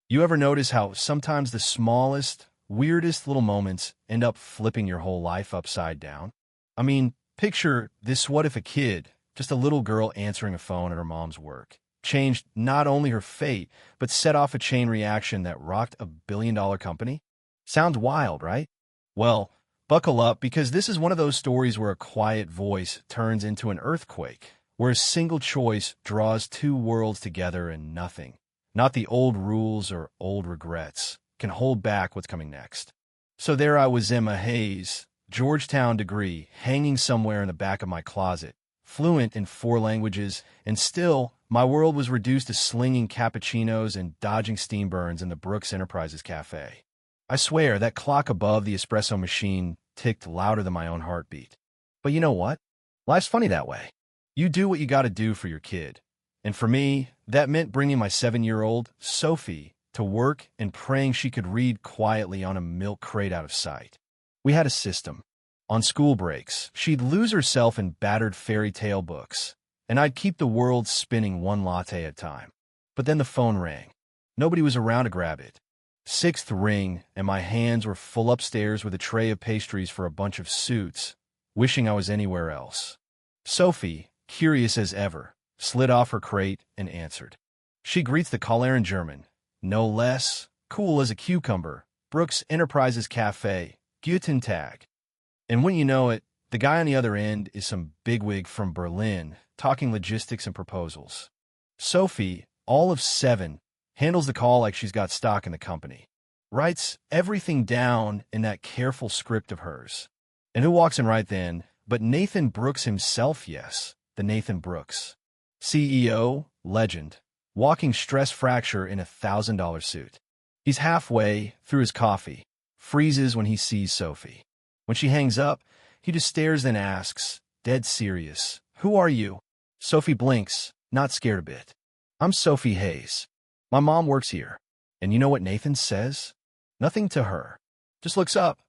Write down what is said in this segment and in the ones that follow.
You ever notice how sometimes the smallest, weirdest little moments end up flipping your whole life upside down? I mean, picture this: what if a kid, just a little girl answering a phone at her mom's work, changed not only her fate, but set off a chain reaction that rocked a $1 billion company? Sounds wild, right? Well, buckle up, because this is one of those stories where a quiet voice turns into an earthquake, where a single choice draws two worlds together and nothing, not the old rules or old regrets, can hold back what's coming next. So there I was, Emma Hayes, Georgetown degree, hanging somewhere in the back of my closet, fluent in 4 languages, and still, my world was reduced to slinging cappuccinos and dodging steam burns in the Brooks Enterprises cafe. I swear, that clock above the espresso machine ticked louder than my own heartbeat. But you know what? Life's funny that way. You do what you gotta do for your kid. And for me, that meant bringing my 7-year-old, Sophie, to work and praying she could read quietly on a milk crate out of sight. We had a system. On school breaks, she'd lose herself in battered fairy tale books, and I'd keep the world spinning one latte at a time. But then the phone rang. Nobody was around to grab it. Sixth ring, and my hands were full upstairs with a tray of pastries for a bunch of suits, wishing I was anywhere else. Sophie, curious as ever, slid off her crate and answered. She greets the caller in German, no less, cool as a cucumber, Brooks Enterprises Cafe, Guten Tag. And when you know it, the guy on the other end is some bigwig from Berlin, talking logistics and proposals. Sophie, all of 7, handles the call like she's got stock in the company. Writes everything down in that careful script of hers. And who walks in right then but Nathan Brooks himself? Yes, the Nathan Brooks. CEO, legend, walking stress fracture in a $1,000 suit. He's halfway through his coffee, freezes when he sees Sophie. When she hangs up, he just stares, then asks, dead serious, "Who are you?" Sophie blinks, not scared a bit. "I'm Sophie Hayes. My mom works here." And you know what Nathan says? Nothing to her. Just looks up,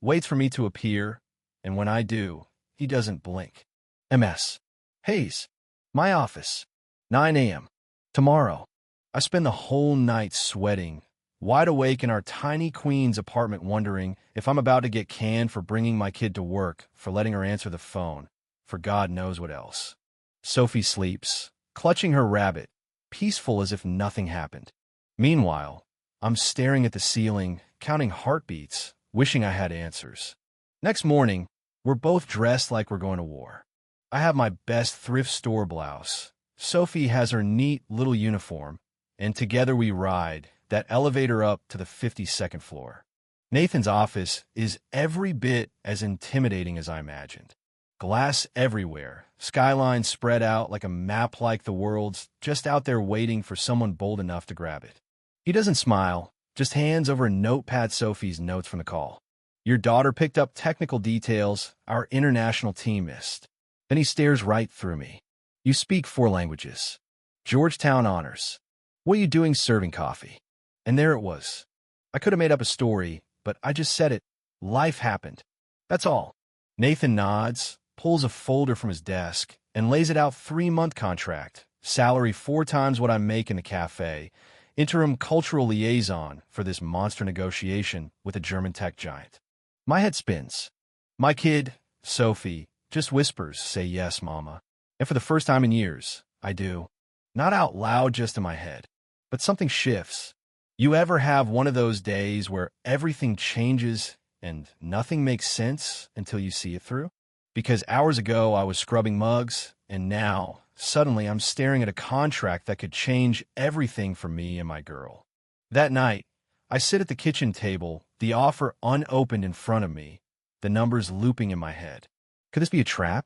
waits for me to appear, and when I do, he doesn't blink. MS. Hayes. My office. 9 a.m. Tomorrow. I spend the whole night sweating, wide awake in our tiny Queens apartment, wondering if I'm about to get canned for bringing my kid to work, for letting her answer the phone, for God knows what else. Sophie sleeps, clutching her rabbit, peaceful as if nothing happened. Meanwhile, I'm staring at the ceiling, counting heartbeats, wishing I had answers. Next morning, we're both dressed like we're going to war. I have my best thrift store blouse. Sophie has her neat little uniform, and together we ride that elevator up to the 52nd floor. Nathan's office is every bit as intimidating as I imagined. Glass everywhere, skyline spread out like a map, like the world's just out there waiting for someone bold enough to grab it. He doesn't smile, just hands over a notepad Sophie's notes from the call. "Your daughter picked up technical details our international team missed." Then he stares right through me. "You speak 4 languages. Georgetown honors. What are you doing serving coffee?" And there it was. I could have made up a story, but I just said it. Life happened. That's all. Nathan nods, pulls a folder from his desk, and lays it out: 3-month contract, salary 4 times what I make in the cafe, interim cultural liaison for this monster negotiation with a German tech giant. My head spins. My kid, Sophie, just whispers, "Say yes, mama." And for the first time in years, I do. Not out loud, just in my head. But something shifts. You ever have one of those days where everything changes and nothing makes sense until you see it through? Because hours ago I was scrubbing mugs, and now, suddenly, I'm staring at a contract that could change everything for me and my girl. That night, I sit at the kitchen table, the offer unopened in front of me, the numbers looping in my head. Could this be a trap?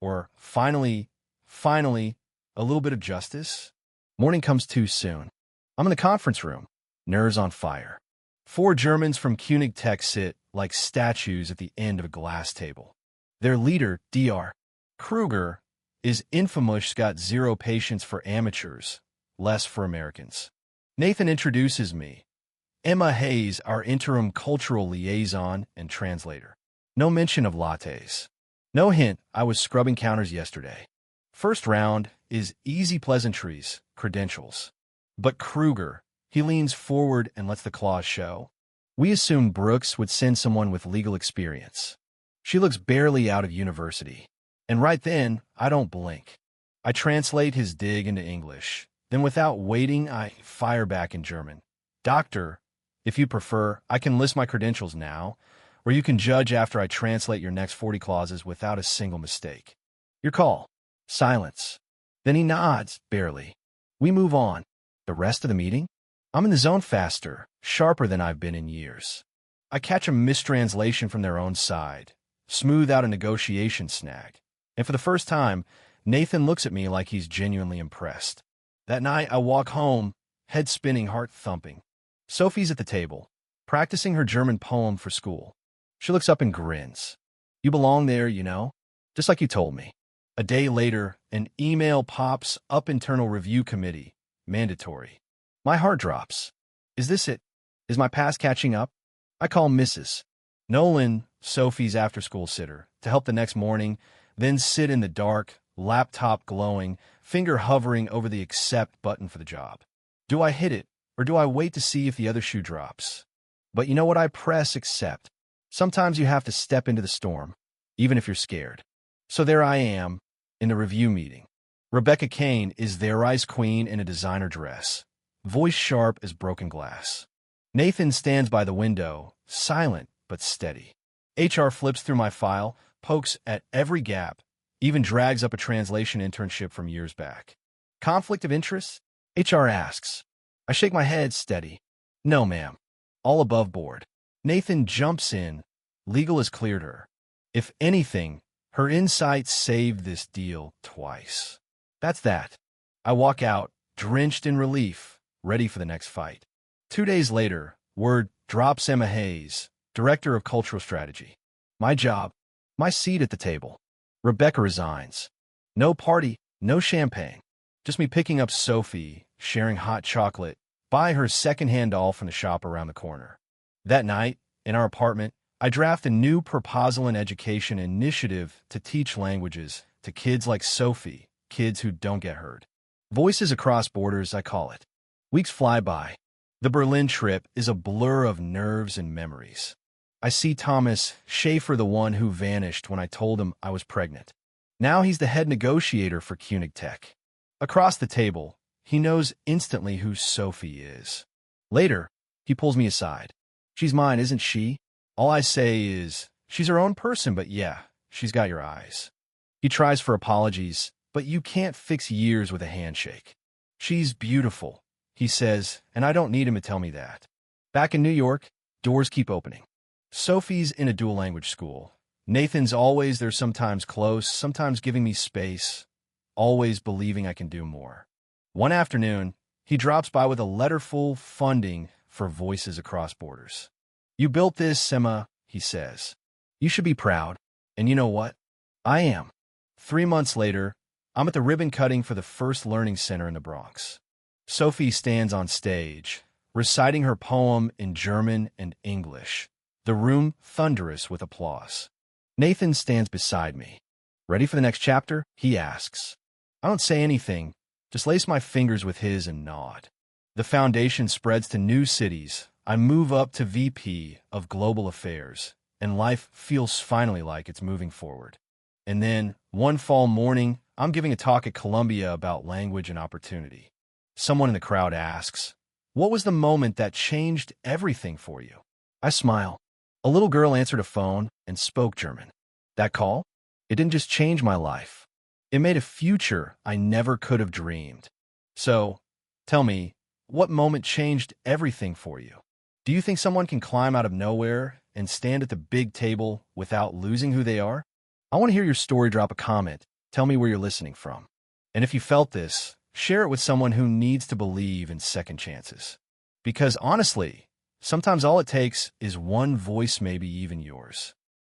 Or finally, a little bit of justice? Morning comes too soon. I'm in the conference room, nerves on fire. 4 Germans from Koenig Tech sit like statues at the end of a glass table. Their leader, Dr. Kruger, is infamous, got 0 patience for amateurs, less for Americans. Nathan introduces me. Emma Hayes, our interim cultural liaison and translator. No mention of lattes. No hint I was scrubbing counters yesterday. First round is easy pleasantries, credentials. But Kruger, He leans forward and lets the claws show. We assumed Brooks would send someone with legal experience. She looks barely out of university. And right then, I don't blink. I translate his dig into English. Then without waiting, I fire back in German. Doctor, if you prefer, I can list my credentials now, or you can judge after I translate your next 40 clauses without a single mistake. Your call. Silence. Then he nods, barely. We move on. The rest of the meeting? I'm in the zone faster, sharper than I've been in years. I catch a mistranslation from their own side, smooth out a negotiation snag. And for the first time, Nathan looks at me like he's genuinely impressed. That night, I walk home, head spinning, heart thumping. Sophie's at the table, practicing her German poem for school. She looks up and grins. You belong there, you know, just like you told me. A day later, an email pops up, internal review committee, mandatory. My heart drops. Is this it? Is my past catching up? I call Mrs. Nolan, Sophie's after-school sitter, to help the next morning, then sit in the dark, laptop glowing, finger hovering over the accept button for the job. Do I hit it, or do I wait to see if the other shoe drops? But you know what? I press accept. Sometimes you have to step into the storm, even if you're scared. So there I am, in the review meeting. Rebecca Kane is their ice queen in a designer dress, voice sharp as broken glass. Nathan stands by the window, silent but steady. HR flips through my file, pokes at every gap, even drags up a translation internship from years back. Conflict of interest? HR asks. I shake my head, steady. No, ma'am. All above board. Nathan jumps in. Legal has cleared her. If anything, her insights saved this deal twice. That's that. I walk out, drenched in relief, ready for the next fight. 2 days later, word drops: Emma Hayes, Director of Cultural Strategy. My job, my seat at the table. Rebecca resigns. No party, no champagne. Just me picking up Sophie, sharing hot chocolate, buy her secondhand doll from the shop around the corner. That night, in our apartment, I draft a new proposal and education initiative to teach languages to kids like Sophie, kids who don't get hurt. Voices across borders, I call it. Weeks fly by. The Berlin trip is a blur of nerves and memories. I see Thomas Schaefer, the one who vanished when I told him I was pregnant. Now he's the head negotiator for Koenig Tech. Across the table, he knows instantly who Sophie is. Later, he pulls me aside. She's mine, isn't she? All I say is, she's her own person, but yeah, she's got your eyes. He tries for apologies, but you can't fix years with a handshake. She's beautiful, he says, and I don't need him to tell me that. Back in New York, doors keep opening. Sophie's in a dual language school. Nathan's always there, sometimes close, sometimes giving me space, always believing I can do more. One afternoon, he drops by with a letter full funding for Voices Across Borders. You built this, Emma, he says. You should be proud. And you know what? I am. 3 months later, I'm at the ribbon cutting for the first learning center in the Bronx. Sophie stands on stage, reciting her poem in German and English. The room thunderous with applause. Nathan stands beside me. Ready for the next chapter? He asks. I don't say anything, just lace my fingers with his and nod. The foundation spreads to new cities. I move up to VP of Global Affairs, and life feels finally like it's moving forward. And then, one fall morning, I'm giving a talk at Columbia about language and opportunity. Someone in the crowd asks, "What was the moment that changed everything for you?" I smile. A little girl answered a phone and spoke German. That call? It didn't just change my life. It made a future I never could have dreamed. So, tell me, what moment changed everything for you? Do you think someone can climb out of nowhere and stand at the big table without losing who they are? I want to hear your story. Drop a comment. Tell me where you're listening from. And if you felt this, share it with someone who needs to believe in second chances. Because honestly, sometimes all it takes is one voice, maybe even yours.